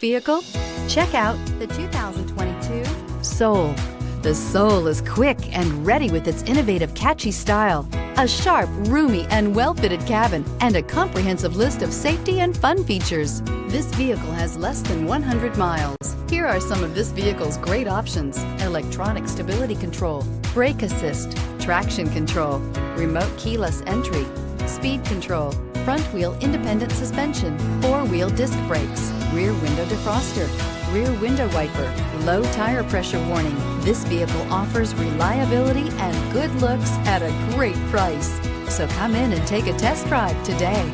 vehicle? Check out the 2022 Soul. The Soul is quick and ready with its innovative, catchy style, a sharp, roomy, and well-fitted cabin, and a comprehensive list of safety and fun features. This vehicle has less than 100 miles. Here are some of this vehicle's great options: electronic stability control, brake assist, traction control, remote keyless entry, speed control, front wheel independent suspension, four-wheel disc brakes, rear window defroster, rear window wiper, low tire pressure warning. This vehicle offers reliability and good looks at a great price. So come in and take a test drive today.